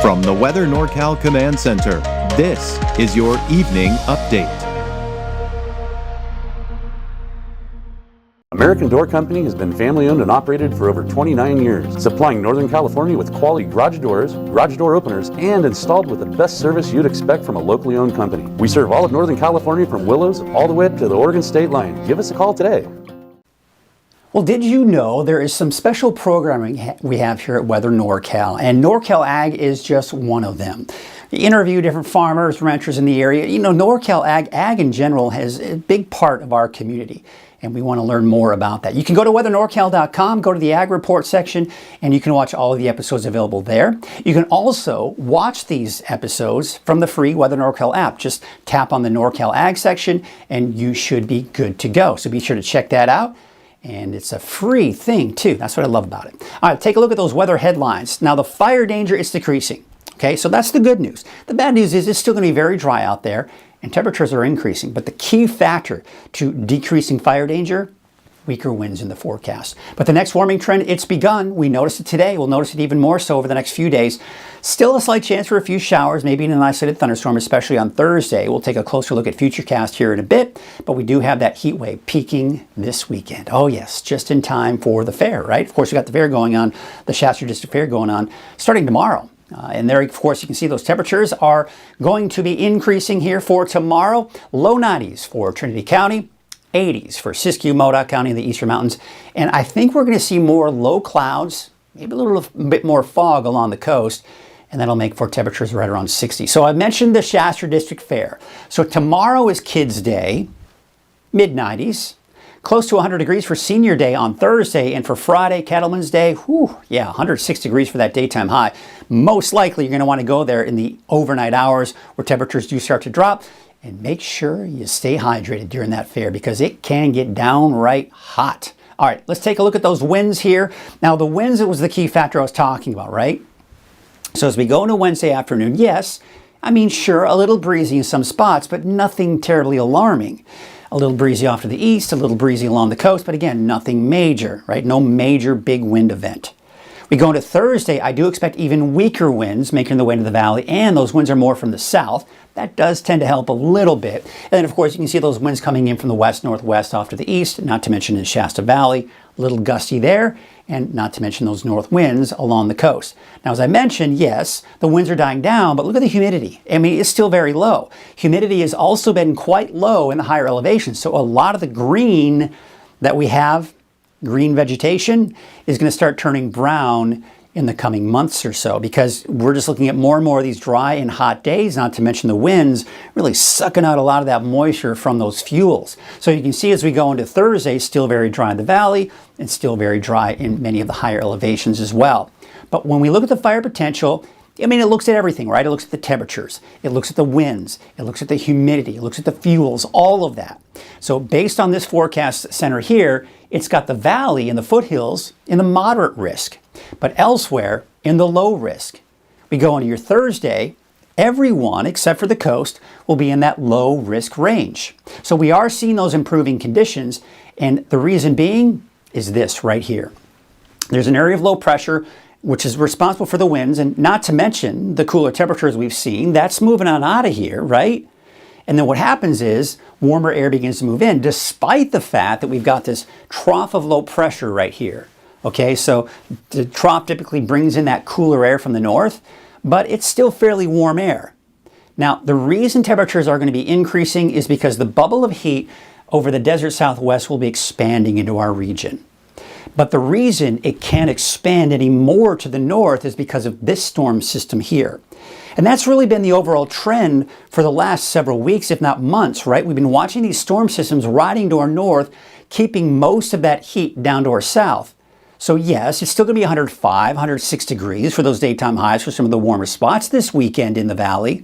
From the Weather NorCal Command Center, this is your evening update. American Door Company has been family owned and operated for over 29 years, supplying Northern California with quality garage doors, garage door openers, and installed with the best service you'd expect from a locally owned company. We serve all of Northern California from Willows all the way up to the Oregon state line. Give us a call today. Well, did you know there is some special programming we have here at Weather NorCal, and NorCal Ag is just one of them. We interview different farmers, ranchers in the area. You know, NorCal Ag in general is a big part of our community, and we want to learn more about that. You can go to weathernorcal.com, go to the Ag Report section, and you can watch all of the episodes available there. You can also watch these episodes from the free Weather NorCal app. Just tap on the NorCal Ag section, and you should be good to go. So be sure to check that out. And it's a free thing too. That's what I love about it. All right, take a look at those weather headlines. Now the fire danger is decreasing. Okay, so that's the good news. The bad news is it's still going to be very dry out there and temperatures are increasing. But the key factor to decreasing fire danger, weaker winds in the forecast. But the next warming trend, it's begun. We noticed it today. We'll notice it even more so over the next few days. Still a slight chance for a few showers, maybe an isolated thunderstorm, especially on Thursday. We'll take a closer look at Futurecast here in a bit, but we do have that heat wave peaking this weekend. Oh yes, just in time for the fair, right? Of course, we got the fair going on, the Shasta District Fair going on, starting tomorrow. And there, of course, you can see those temperatures are going to be increasing here for tomorrow. Low 90s for Trinity County. 80s for Siskiyou, Modoc County in the Eastern Mountains. And I think we're going to see more low clouds, maybe a little bit more fog along the coast, and that'll make for temperatures right around 60. So I mentioned the Shasta District Fair. So tomorrow is Kids Day, mid-90s, close to 100 degrees for Senior Day on Thursday, and for Friday, Cattleman's Day, whew, yeah, 106 degrees for that daytime high. Most likely you're going to want to go there in the overnight hours where temperatures do start to drop. And make sure you stay hydrated during that fair because it can get downright hot. All right, let's take a look at those winds here. Now, the winds, it was the key factor I was talking about, right? So as we go into Wednesday afternoon, yes, I mean, sure, a little breezy in some spots, but nothing terribly alarming. A little breezy off to the east, a little breezy along the coast, but again, nothing major, right? No major big wind event. We go into Thursday, I do expect even weaker winds making their way into the valley, and those winds are more from the south. That does tend to help a little bit. And then, of course, you can see those winds coming in from the west-northwest off to the east, not to mention in Shasta Valley, a little gusty there, and not to mention those north winds along the coast. Now, as I mentioned, yes, the winds are dying down, but look at the humidity. I mean, it's still very low. Humidity has also been quite low in the higher elevations, so a lot of the green that we have, green vegetation, is going to start turning brown in the coming months or so because we're just looking at more and more of these dry and hot days, not to mention the winds really sucking out a lot of that moisture from those fuels. So you can see as we go into Thursday, still very dry in the valley and still very dry in many of the higher elevations as well. But when we look at the fire potential, I mean, it looks at everything, right? It looks at the temperatures, it looks at the winds, it looks at the humidity, it looks at the fuels, all of that. So based on this forecast center here, it's got the valley and the foothills in the moderate risk, but elsewhere in the low risk. We go into your Thursday, everyone except for the coast will be in that low risk range. So we are seeing those improving conditions, and the reason being is this right here. There's an area of low pressure which is responsible for the winds, and not to mention the cooler temperatures we've seen. That's moving on out of here, right? And then what happens is warmer air begins to move in, despite the fact that we've got this trough of low pressure right here. Okay, so the trough typically brings in that cooler air from the north, but it's still fairly warm air. Now, the reason temperatures are going to be increasing is because the bubble of heat over the desert southwest will be expanding into our region. But the reason it can't expand any more to the north is because of this storm system here. And that's really been the overall trend for the last several weeks, if not months, right? We've been watching these storm systems riding to our north, keeping most of that heat down to our south. So yes, it's still going to be 105, 106 degrees for those daytime highs for some of the warmer spots this weekend in the valley.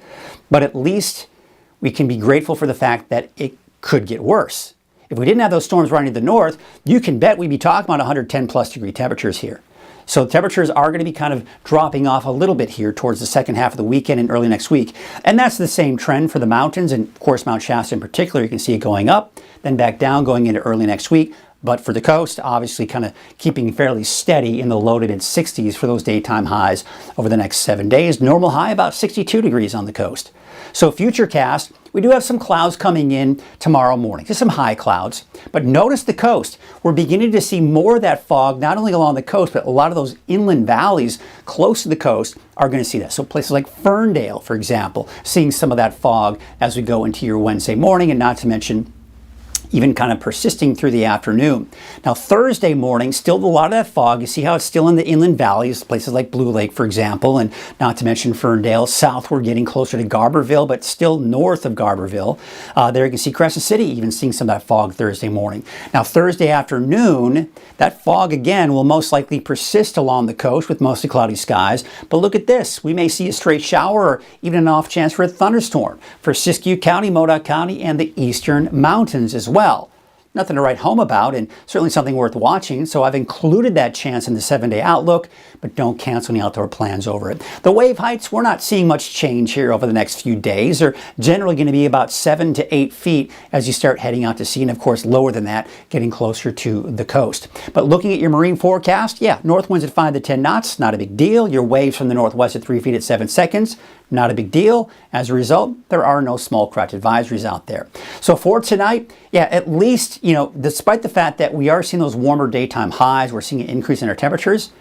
But at least we can be grateful for the fact that it could get worse. If we didn't have those storms riding to the north, you can bet we'd be talking about 110 plus degree temperatures here. So temperatures are going to be kind of dropping off a little bit here towards the second half of the weekend and early next week. And that's the same trend for the mountains, and of course Mount Shasta in particular. You can see it going up, then back down, going into early next week. But for the coast, obviously kind of keeping fairly steady in the low to mid 60s for those daytime highs over the next 7 days. Normal high about 62 degrees on the coast. So futurecast, we do have some clouds coming in tomorrow morning, just some high clouds. But notice the coast. We're beginning to see more of that fog, not only along the coast, but a lot of those inland valleys close to the coast are going to see that. So places like Ferndale, for example, seeing some of that fog as we go into your Wednesday morning, and not to mention even kind of persisting through the afternoon. Now Thursday morning, still a lot of that fog. You see how it's still in the inland valleys, places like Blue Lake, for example, and not to mention Ferndale. South, we're getting closer to Garberville, but still north of Garberville. There you can see Crescent City even seeing some of that fog Thursday morning. Now Thursday afternoon, that fog again will most likely persist along the coast with mostly cloudy skies. But look at this. We may see a straight shower or even an off chance for a thunderstorm for Siskiyou County, Modoc County, and the eastern mountains as well. Nothing to write home about, and certainly something worth watching, so I've included that chance in the 7-day outlook, but don't cancel any outdoor plans over it. The wave heights, we're not seeing much change here over the next few days. They're generally going to be about 7 to 8 feet as you start heading out to sea, and of course lower than that, getting closer to the coast. But looking at your marine forecast, yeah, north winds at 5 to 10 knots, not a big deal. Your waves from the northwest at 3 feet at 7 seconds. Not a big deal. As a result, there are no small craft advisories out there. So for tonight, yeah, at least, despite the fact that we are seeing those warmer daytime highs, we're seeing an increase in our temperatures,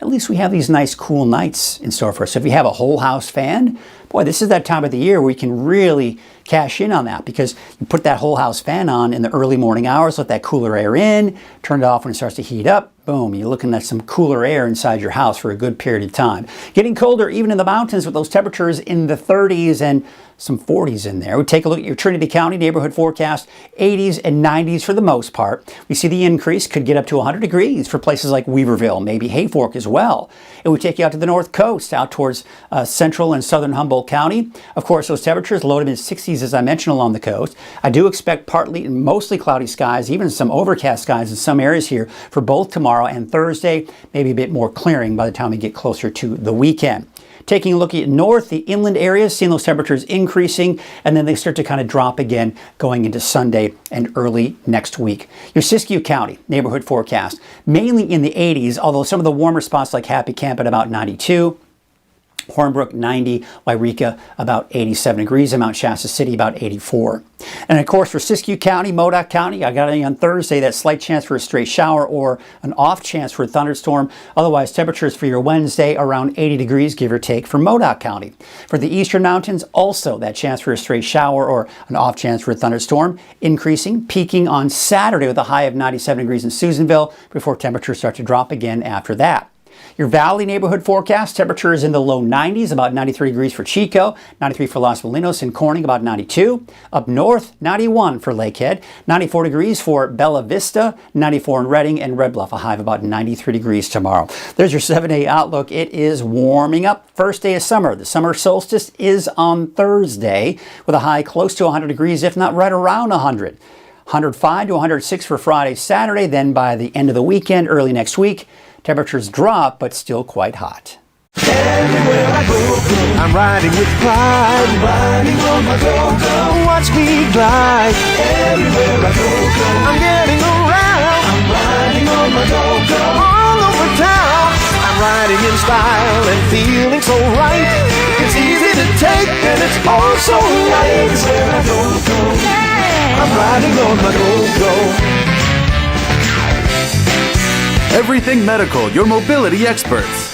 at least we have these nice cool nights in store for us. So if you have a whole house fan, boy, this is that time of the year where you can really cash in on that, because you put that whole house fan on in the early morning hours, let that cooler air in, turn it off when it starts to heat up. Boom, you're looking at some cooler air inside your house for a good period of time. Getting colder even in the mountains with those temperatures in the 30s and some 40s in there. We take a look at your Trinity County neighborhood forecast, 80s and 90s for the most part. We see the increase could get up to 100 degrees for places like Weaverville, maybe Hayfork as well. And we take you out to the north coast, out towards central and southern Humboldt County. Of course, those temperatures low to mid 60s, as I mentioned, along the coast. I do expect partly and mostly cloudy skies, even some overcast skies in some areas here for both tomorrow and Thursday, maybe a bit more clearing by the time we get closer to the weekend. Taking a look at north, the inland areas, seeing those temperatures increasing, and then they start to kind of drop again going into Sunday and early next week. Your Siskiyou County neighborhood forecast, mainly in the 80s, although some of the warmer spots like Happy Camp at about 92, Hornbrook 90, Wairika about 87 degrees, and Mount Shasta City about 84. And of course for Siskiyou County, Modoc County, I got on Thursday that slight chance for a straight shower or an off chance for a thunderstorm. Otherwise temperatures for your Wednesday around 80 degrees, give or take, for Modoc County. For the eastern mountains, also that chance for a straight shower or an off chance for a thunderstorm, increasing, peaking on Saturday with a high of 97 degrees in Susanville before temperatures start to drop again after that. Your valley neighborhood forecast, temperatures in the low 90s, about 93 degrees for Chico, 93 for Los Molinos and Corning, about 92. Up north, 91 for Lakehead, 94 degrees for Bella Vista, 94 in Redding and Red Bluff, a high of about 93 degrees tomorrow. There's your 7-day outlook. It is warming up. First day of summer. The summer solstice is on Thursday with a high close to 100 degrees, if not right around 100. 105 to 106 for Friday, Saturday. Then by the end of the weekend, early next week, temperatures drop, but still quite hot. Everywhere I go, I'm riding with pride. I'm riding on my go-go. Watch me glide. Everywhere I go, I'm getting around. I'm riding on my go-go. All over town. I'm riding in style and feeling so right. It's easy to take and it's all so light. Everywhere I go, I'm riding on my go-go. Everything Medical, your mobility experts.